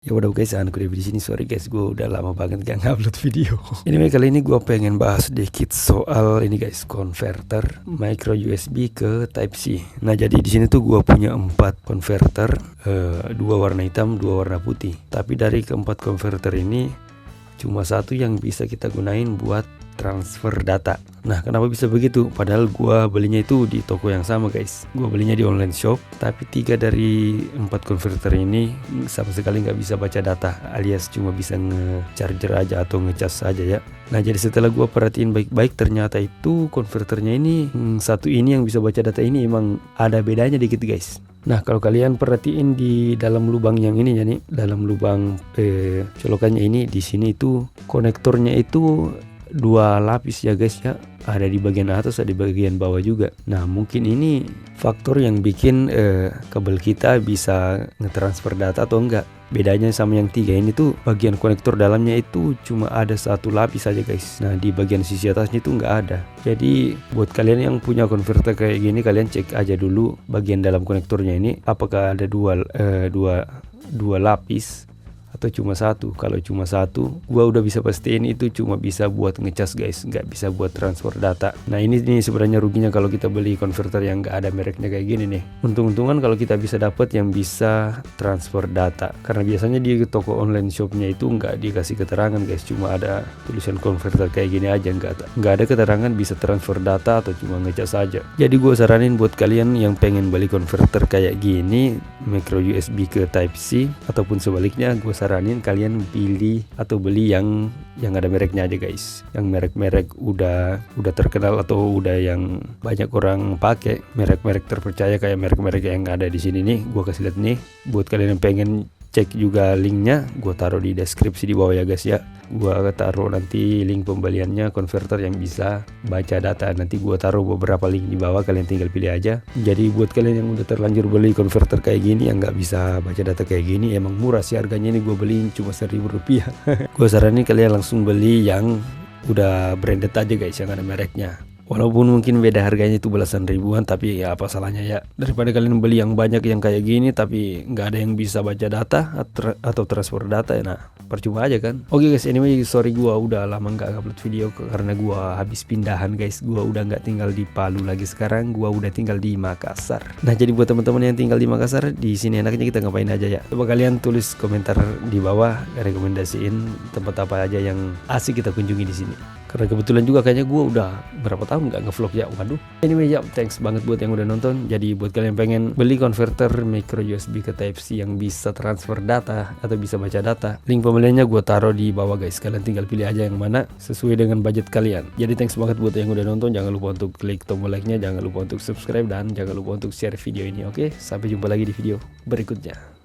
Ya udah guys, aku udah di sini. Sorry guys, gue udah lama banget gak ngupload video. Ini kali ini gue pengen bahas sedikit soal ini guys, converter micro USB ke Type C. Nah jadi di sini tuh gue punya 4 converter, 2 warna hitam, 2 warna putih. Tapi dari keempat converter ini cuma satu yang bisa kita gunain buat transfer data. Nah kenapa bisa begitu? Padahal gua belinya itu di toko yang sama guys. Gua belinya di online shop, tapi 3 dari 4 converter ini sama sekali nggak bisa baca data, alias cuma bisa nge-charger aja atau ngecas aja ya. Nah jadi setelah gua perhatiin baik-baik, ternyata itu converternya ini satu ini yang bisa baca data ini emang ada bedanya dikit guys. Nah kalau kalian perhatiin di dalam lubang yang ini ya nih, dalam lubang colokannya ini, di sini itu konektornya itu 2 lapis ya guys ya, ada di bagian atas, ada di bagian bawah juga. Nah mungkin ini faktor yang bikin kabel kita bisa ngetransfer data atau enggak. Bedanya sama yang 3 ini tuh, bagian konektor dalamnya itu cuma ada 1 lapis aja guys. Nah di bagian sisi atasnya itu nggak ada. Jadi buat kalian yang punya converter kayak gini, kalian cek aja dulu bagian dalam konektornya ini apakah ada dua lapis atau cuma 1. Kalau cuma 1, gua udah bisa pastiin itu cuma bisa buat ngecas guys, nggak bisa buat transfer data. Nah ini nih sebenarnya ruginya kalau kita beli converter yang nggak ada mereknya kayak gini nih. Untung-untungan kalau kita bisa dapat yang bisa transfer data, karena biasanya di toko online shopnya itu nggak dikasih keterangan guys, cuma ada tulisan converter kayak gini aja, nggak ada keterangan bisa transfer data atau cuma ngecas aja. Jadi gua saranin buat kalian yang pengen beli converter kayak gini, micro USB ke Type C ataupun sebaliknya, gua saranin kalian pilih atau beli yang ada mereknya aja guys, yang merek-merek udah terkenal atau udah yang banyak orang pakai, merek-merek terpercaya kayak merek-merek yang ada di sini nih. Gua kasih lihat nih buat kalian yang pengen cek juga linknya, gue taruh di deskripsi di bawah ya guys ya. Gue taruh nanti link pembeliannya converter yang bisa baca data. Nanti gue taruh beberapa link di bawah, kalian tinggal pilih aja. Jadi buat kalian yang udah terlanjur beli converter kayak gini yang nggak bisa baca data kayak gini, emang murah sih harganya. Ini gue beliin cuma 1.000 rupiah. Gue saranin kalian langsung beli yang udah branded aja guys, yang ada mereknya. Walaupun mungkin beda harganya itu belasan ribuan, tapi ya apa salahnya ya, daripada kalian beli yang banyak yang kayak gini tapi nggak ada yang bisa baca data atau transfer data ya. Nah percuma aja kan. Oke guys, anyway sorry gua udah lama nggak upload video karena gua habis pindahan guys. Gua udah nggak tinggal di Palu lagi, sekarang gua udah tinggal di Makassar. Nah jadi buat teman-teman yang tinggal di Makassar, di sini enaknya kita ngapain aja ya, coba kalian tulis komentar di bawah, rekomendasiin tempat apa aja yang asik kita kunjungi di sini. Karena kebetulan juga kayaknya gue udah berapa tahun nggak ngevlog ya, waduh. Anyway ya, thanks banget buat yang udah nonton. Jadi buat kalian pengen beli converter micro USB ke Type C yang bisa transfer data atau bisa baca data, link pembeliannya gue taruh di bawah guys. Kalian tinggal pilih aja yang mana sesuai dengan budget kalian. Jadi thanks banget buat yang udah nonton. Jangan lupa untuk klik tombol like-nya, jangan lupa untuk subscribe, dan jangan lupa untuk share video ini. Oke, sampai jumpa lagi di video berikutnya.